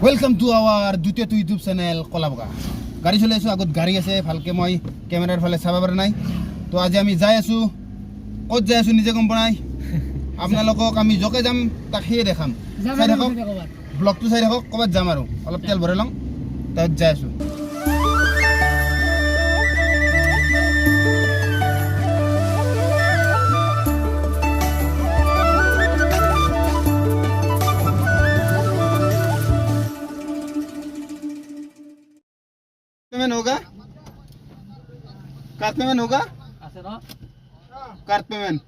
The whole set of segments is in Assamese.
वेलकम टू आवर द्वितीय यूट्यूब चैनल कलाबगा गाड़ी चल आगत गाड़ी आसे भालके मैं कैमेरार फाले चाब पारा ना तो आज आम जा कत जा निजे गम पाई आपलोक जके जाम तक सीए देखाम चाई थक ब्लग तो चाई थक कबात जाम और अलग तेल भरे लम तक जा पेमेंट होगा कार्ड पेमेंट होगा कार्ड पेमेंट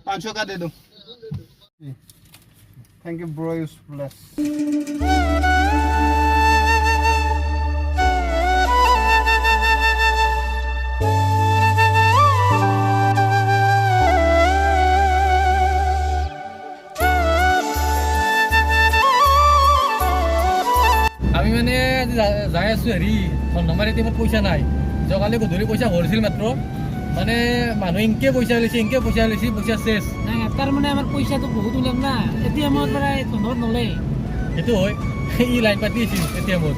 500 का दे दो thank you bro you bless আমি মানে যাই আছো হেৰি ধন্যবাদ এটিএমত পইচা নাই যোৱাকালি গধূলি পইচা ভৰিছিল মাত্ৰ মানে মানুহ ইনকে পইচা লৈছে পইচা চেছ নাই তাৰ মানে আমাৰ পইচাটো বহুত ওলাম না এটিএমৰ পৰা ধনত নলে সেইটো হয় ই লাইন পাতি আছিল এটিএমত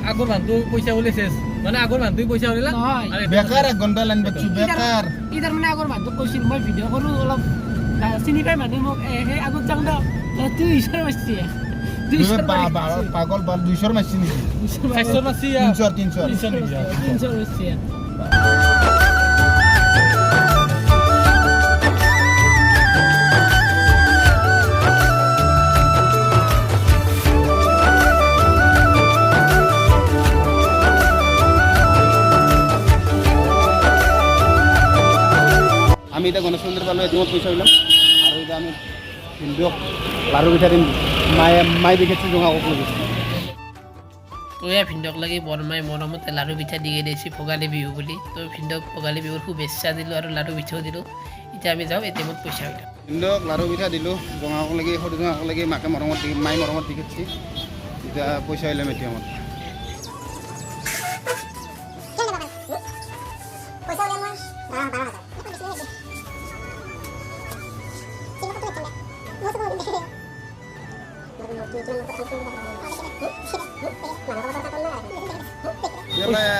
আগৰ মানুহটো পইচা ওলাই চেছ মানে আগৰ মানুহটো পইচা ওলালা বেকাৰ এক ঘণ্টা লাইন পাতিছো বেকাৰ ই তাৰ মানে আগৰ মানুহটো কৈছিল মই ভিডিঅ' কৰো অলপ চিনি পাই মানুহ মোক সেই আগত যাম দা তুই ইছাৰ মাৰছি পাগল বাল 200 মারছি নাকি 500 মারছি 300 মারছি আমি এটা গণেশ মন্দির পালো এদিনত পয়সা হইলাম আর এটা আমি হিন্দুক লাড়ু পিঠা দিম মাই দেখেছি জঙা কক লাগি তো এয়া ভিন্দক লাগি বৰমাই মৰমতে লাড়ু পিঠা দি দিছে ভোগালী বিহু বুলি তো ভিন্দক ভোগালী বিহুৰ শুভেচ্ছা দিলোঁ আৰু লাড়ু পিঠাও দিলোঁ এতিয়া আমি যাওঁ এটিএমত পইচা উঠাম হিন্দুক লাড়ু পিঠা দিলোঁ জঙা কক লাগি সৰু জঙা কক লাগি মাকে মৰমত দি মাই মৰমত দেখেছি এতিয়া পইচা হইলাম এটিএমত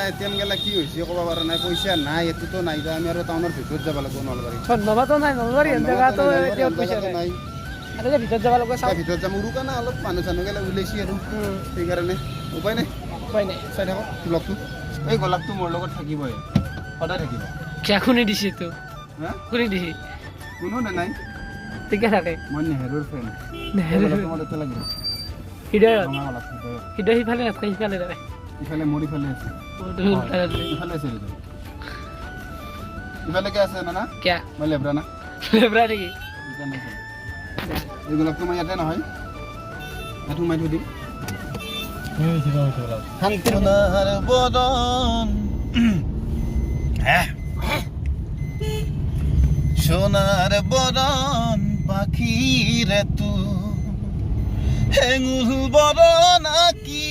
এটিএম গেলা কি হৈছে ক'ব পৰা নাই পইচা নাই এইটোতো নাই আমি আৰু টাউনৰ ভিতৰত যাব লাগিব নলবাৰী ধন্যবাদো নাই নলবাৰী জেগাটো এতিয়া পইচা নাই আৰু যে ভিতৰত যাব লাগিব চাই ভিতৰত যাম উৰুকা না অলপ মানুহ চানুহ গেলা ওলাইছি আৰু সেইকাৰণে উপায় নাই চাই থাকক ব্লগটো এই গোলাপটো মোৰ লগত থাকিবই সদায় থাকিব কিয় কোনে দিছে তো হা কোনে দিছে কোনো নাই ঠিকে থাকে মই নেহেৰুৰ ফ্ৰেণ্ড নেহেৰুৰ তোমাৰ তাতে লাগিব হৃদয়ত অলপ হৃদয় সিফালে নাথাকে সিফালে থাকে ইফালে মোৰ ইফালে আছে ইফালে আছে ইফালে কে আছে না কিয় মই লেব্ৰা না লেব্ৰা নেকি এই গোলাপটো মই ইয়াতে নহয় ইয়াত সোমাই থৈ দিম শান্তনাৰ বদন সোনার বদন পাখিরে তু হেঙুল বদন আকি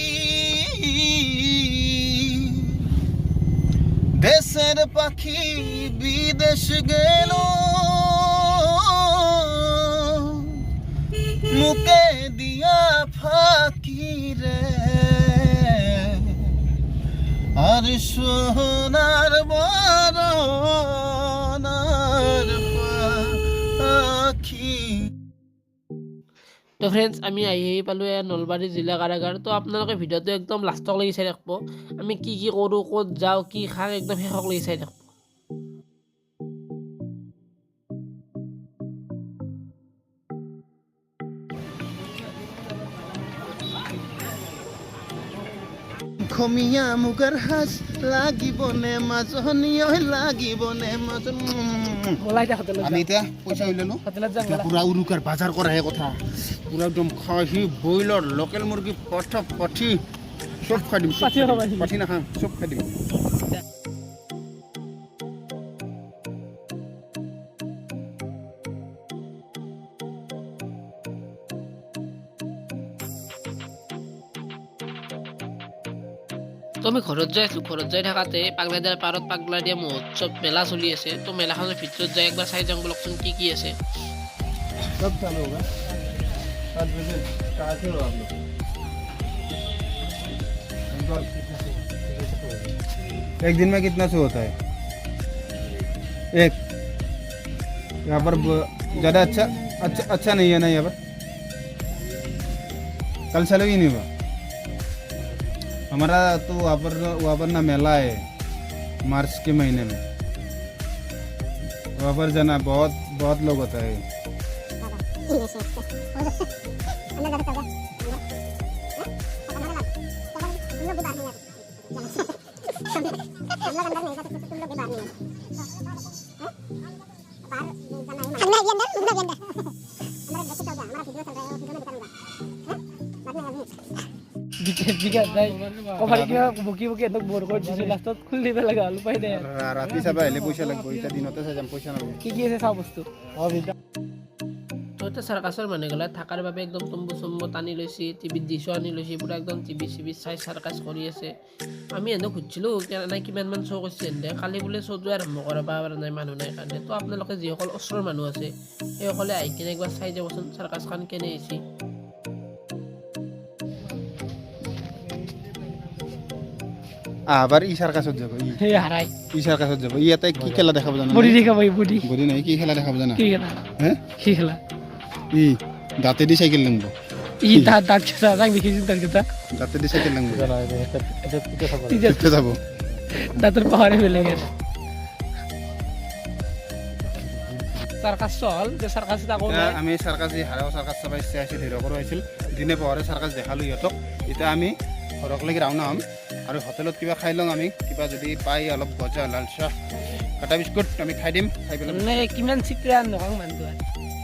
দেশের পাখি বিদেশ গেল মুকে দিয়া ফাঁকি রে আর সোনার বদনার পাখি তো ফ্ৰেণ্ডছ আমি আহি পালোঁ এয়া নলবাৰী জিলা কাৰাগাৰ তো আপোনালোকে ভিডিঅ'টো একদম লাষ্টক লাগি চাই থাকিব আমি কি কৰোঁ ক'ত যাওঁ কি খাওঁ একদম শেষক লাগি চাই থাকিব খমিয়া মুগাৰ হাস লাগিবনে মাজনীয় লাগিবনে মাজন আমি এতিয়া পইচা উলিয়ালো পুৰা উৰুকাৰ বাজাৰ কৰাহে কথা পুৰা একদম খাহী ব্ৰইলাৰ লোকেল মুৰ্গী পাঠি চব খাই দিম পাঠি নাখাম চব খাই দিম তো আমি ঘৰত যাই আছোঁ ঘৰত যাই থাকাতে পাগলাদিয়াৰ পাৰত পাগলাদিয়া মহোৎসৱ মেলা চলি আছে তো মেলাখনৰ ভিতৰত যাই একবাৰ চাই যাওঁ বলকচোন কি আছে कब चालू होगा 7 बजे कहाँ से हो आप लोग एक दिन में कितना शो होता है? एक। यहाँ पर ज़्यादा अच्छा नहीं है ना यहाँ पर? कल चालू ही नहीं हुआ हमारा तो वहाँ पर ना मेला है मार्च के महीने में, वहाँ पर जाना बहुत लोग होता है। ৰাতি চাবা আহিলে পইচা লাগিব, এতিয়া দিনতে চাই যাম, পইচা নালাগে। কি আছে চাওঁ বস্তু তো এতিয়া চাৰ্কাছৰ মানুহগিলা থকাৰ বাবে একদম তম্বু চম্বু টানি লৈছে, টিভিত ডিছো আনি লৈছে, পুৰা একদম টিভি চাই চাৰ্কাছ কৰি আছে। আমি এনে সুধিছিলোঁ কিমানমান শ্ব' কৰিছে এনে, কালি বোলে শ্ব'টোৱে আৰম্ভ কৰিব পৰা নাই, মানুহ নাই কাৰণে। তো আপোনালোকে যিসকল ওচৰৰ মানুহ আছে সেইসকলে আহি কিনে একবাৰ চাই যাবচোন চাৰ্কাছখন কেনে হৈছে। আবার ই সার্কাসত যাব, ই সার্কাসত যাব। ইয়াতে কি খেলা দেখাব জানা? বডি নাই, কি খেলা দেখাব জানা? হ্যাঁ কি খেলা? ই দাঁতে দি সাইকেল লাগব। দাঁত খেলা দেখিছোঁ, দাঁতে দি সাইকেল লাগব, যাব দাঁতৰ পাহাৰে বেলেগ চাৰ্কাছ চল যে চাৰ্কাছত আকৌ আমি চাৰ্কাছ হাৰাও চাৰ্কাছ চাব ইচ্ছা আছিল, হিৰকৰো আহিছিল, দিনে পোহৰে চাৰ্কাছ দেখালোঁ সিহঁতক। এতিয়া আমি ঘৰকলৈকে ৰাওনা হ'ম আৰু হোটেলত কিবা খাই লওঁ, আমি কিবা যদি পাই অলপ গজা লাল চাহ কাটা বিস্কুট আমি খাই দিম, খাই পেলাই কিমান চিকৰা নকওঁ মানুহটো।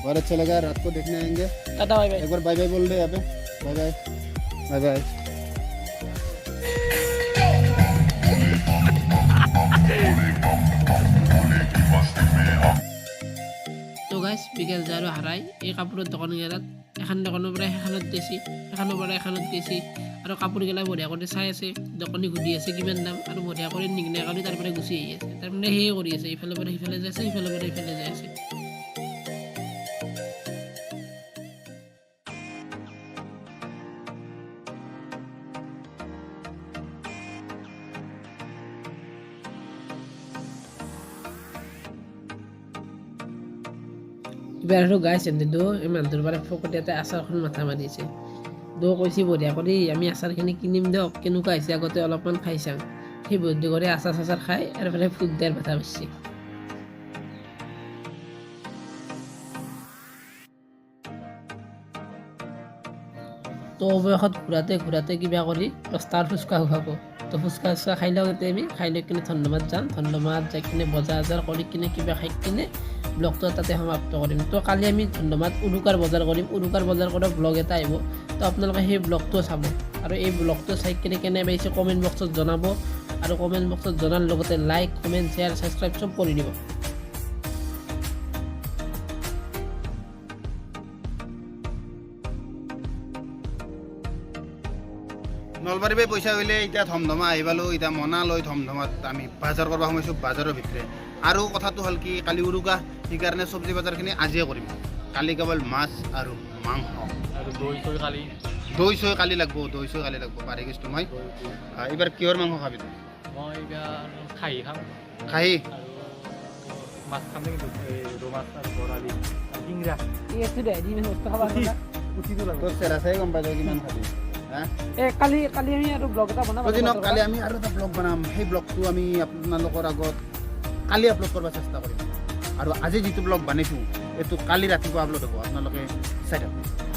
बहुत अच्छा लगा, रात को देखने आएंगे। Tata bye bye. एक बार बाय बाय बोल दे यहाँ पे, बाय बाय बाय बाय। তো গাইজ বিকেল যায় আৰু হাৰাই এই কাপোৰৰ দোকানগিলাত এখন দোকানৰ পৰা সেইখনত গৈছে, এখনৰ পৰা এখনত গৈছে আৰু কাপোৰগিলা বঢ়িয়া কৰি চাই আছে, দোকানী সুধি আছে কিমান দাম আৰু বঢ়িয়া কৰি নিগনা কৰি তাৰপৰা গুচি আহি আছে। তাৰমানে সেয়ে কৰি আছে, ইফালৰ পৰা সিফালে যাই আছে, সিফালৰ পৰা ইফালে যাই আছে। এবাৰ আৰু গাইছ দো এই মানুহটোৰ পৰা ফকতীয়াতে আচাৰখন মাথা মাৰিছে। দো কৈছে বঢ়িয়া কৰি আমি আচাৰখিনি কিনিম দিয়ক, কেনেকুৱা হৈছে আগতে অলপমান খাই চাম। সেই বুদ্ধি কৰি আচাৰ চাচাৰ খাই আৰু ফালে ফুট দিয়াৰ মাথা মাৰিছে। তো অৱশেষত ঘূৰাতে কিবা কৰি ৰাস্তাৰ ফুচকা খুৱাব। তো ফুচকা খাই লওঁ এতিয়া আমি, খাই লৈ কিনে ধন্যবাদ যাম, ধন্যবাদ যাই কিনে বজাৰ আজাৰ কৰি কিনে কিবা খাই কিনে ব্লগটো তাতে সমাপ্ত কৰিম। তো কালি আমি ধন্যবাদ উৰুকাৰ বজাৰ কৰিম, উৰুকাৰ বজাৰ কৰা ব্লগ এটা আহিব, তো আপোনালোকে সেই ব্লগটো চাব আৰু এই ব্লগটো চাই কিনে কেনে পাইছে কমেণ্ট বক্সত জনাব আৰু কমেণ্ট বক্সত জনাৰ লগতে লাইক কমেণ্ট শ্বেয়াৰ ছাবস্ক্ৰাইব চব কৰি দিব। নলবাৰীৰ পৰা পইচা হ'লে এতিয়া ধমধমা আহি পালোঁ, এতিয়া মনা লৈ ধমধমাত আমি বজাৰ কৰিব সোমাইছোঁ বাজাৰৰ ভিতৰে। আৰু কথাটো হ'ল কি কালি উৰুকা, সেইকাৰণে চব্জি বজাৰখিনি আজিয়ে কৰিম। কালি কেৱল মাছ আৰু মাংস আৰু দৈ চৈ কালি লাগব, দৈ চৈ কালি লাগব পাৰি গৈছোঁ মই। এইবাৰ কিহৰ মাংস খাবি তই? মই এইবাৰ খাহী খাম, খাহী আৰু মাছ খাম কিন্তু ৰৌ মাছ আৰু বৰালি ডিংৰা তোৰ চেৰা চাই গম পাই যাওঁ কিমান খাবি। কালি আমি আৰু ব্লগ এটা বনাম, কালি আমি আৰু এটা ব্লগ বনাম, সেই ব্লগটো আমি আপোনালোকৰ আগত কালি আপলোড কৰিব চেষ্টা কৰিম। আৰু আজি যিটো ব্লগ বনাইছোঁ এইটো কালি ৰাতিপুৱা আপলোড হ'ব, আপোনালোকে চাই থাকক।